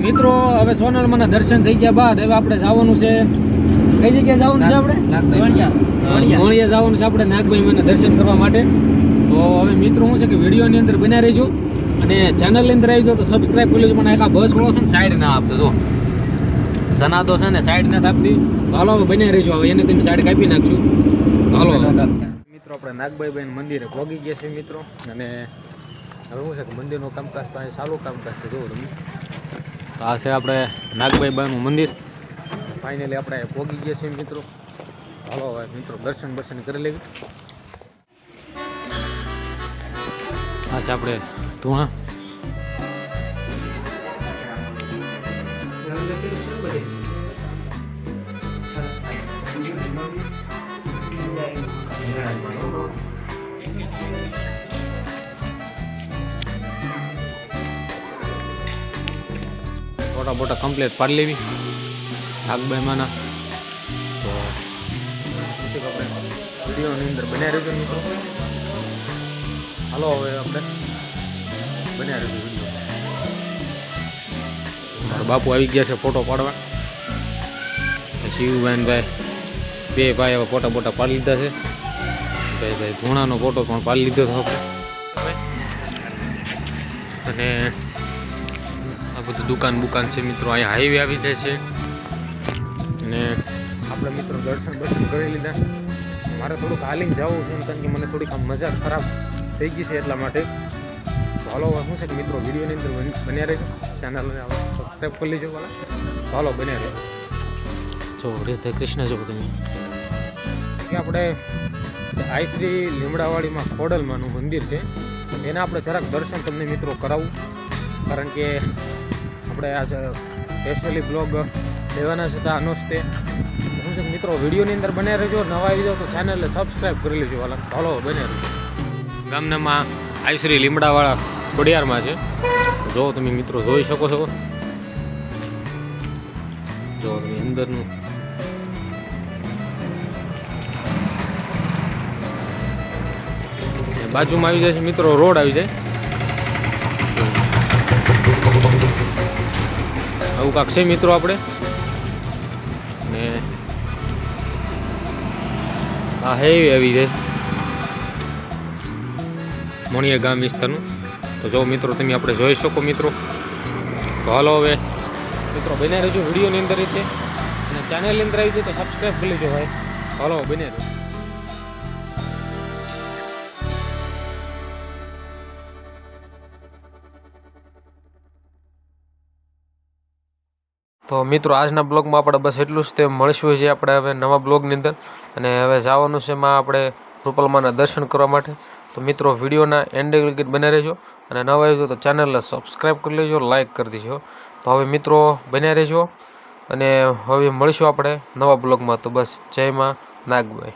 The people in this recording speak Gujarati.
મિત્રો હવે સોનલમાના દર્શન થઈ ગયા બાદ હવે આપણે જવાનું છે કઈ જગ્યાએ જવાનું છે આપણે મોળિયા જવાનું છે આપણે નાગભાઈ માના દર્શન કરવા માટે. તો હવે મિત્રો શું છે કે વિડીયોની અંદર બન્યા રહેજો અને ચેનલની અંદર આવી જાઓ તો સબસ્ક્રાઈબ કરી લેજો. પણ એક આ બસ વાળો છે ને સાઈડ ના આપતો જો જનાદો છે ને સાઈડ ના આપતી. તો હાલો બન્યા રહેજો. હવે એને તમે સાઈડ કાપી નાખશું. હાલો મિત્રો આપણે નાગભાઈ મંદિરે પહોંચી ગયા છે મિત્રો. અને હવે શું છે કે મંદિરનું કામકાજ તો અહીં સારું કામકાજ છે જોવો તમે. તો આ છે આપણે નાગભાઈ બાનું મંદિર. ફાઇનલી આપણે પહોંચી ગયા છીએ મિત્રો. હાલો હવે મિત્રો દર્શન કરી લેવી. આ છે આપણે ધુણા. ફોટા બોટા કમ્પ્લીટ પાડી લેવી નાગભાઈ માના. તો આપણે વિડીયોની અંદર બન્યા રહેજો મિત્રો. હાલો હવે આપણે બન્યા રહેજો વિડીયો. મારા બાપુ આવી ગયા છે ફોટો પાડવા. શિવભાઈ ભાઈ બે ભાઈ હવે ફોટા બોટા પાડી લીધા છે. ભાઈ ધૂણાનો ફોટો પણ પાડી લીધો હતો આપણે. અને આ બધું દુકાન છે મિત્રો. અહીંયા હાઈવે આવી જાય છે. અને આપણે મિત્રો દર્શન કરી લીધા. મારે થોડુંક હાલીને જવું છે કારણ કે મને થોડીક આમ મજા ખરાબ થઈ ગઈ છે એટલા માટે. તો હાલો શું છે કે મિત્રો વિડીયોની અંદર બન્યા રહેજો. ચેનલને સબસ્ક્રાઈબ કરી લેજો વાલા. તો હાલો બન્યા રહેજો. જો રેતે કૃષ્ણ જો તમે કે આપણે આઈશ્રી લીમડાવાડીમાં ખોડલમાનું મંદિર છે. એના આપણે જરાક દર્શન તમને મિત્રો કરાવું. કારણ કે આપણે આ સ્પેશિયલી બ્લોગ લેવાના છે તો આનો જ તે શું છે મિત્રો વિડીયોની અંદર બને રહેજો. નવા આવી જાઓ તો ચેનલને સબસ્ક્રાઈબ કરી લેજો વાલા. હાલો બને રહેજો. ગામનામાં આઈશ્રી લીમડાવાળા ખોડિયારમાં છે. જો તમે મિત્રો જોઈ શકો છો. જો તમે અંદરનું બાજુમાં આવી જાય છે મિત્રો રોડ આવી જાય. આવું કાંક છે મિત્રો આપણે. ને આ હાઈવે આવી જાય મોણિયા ગામ વિસ્તારનું. તો જો મિત્રો તમે આપણે જોઈ શકો મિત્રો. તો હાલો હવે મિત્રો બન્યા રહેજો વિડીયોની અંદર રીતે. અને ચેનલની અંદર આવી જાય તો સબસ્ક્રાઈબ કરી લેજો ભાઈ. હાલો બન્યા રહેજો. તો મિત્રો આજના બ્લોગમાં આપણે બસ એટલું જ તે મળશું છે આપણે હવે નવા બ્લોગની અંદર. અને હવે જવાનું છે એમાં આપણે રૂપલમાના દર્શન કરવા માટે. તો મિત્રો વિડીયોના એન્ડ લગી બન્યા રહેજો. અને નવા આવજો તો ચેનલને સબસ્ક્રાઈબ કરી લેજો, લાઇક કરી દેજો. તો હવે મિત્રો બન્યા રહેજો. અને હવે મળીશું આપણે નવા બ્લોગમાં. તો બસ જય માં નાગભાઈ.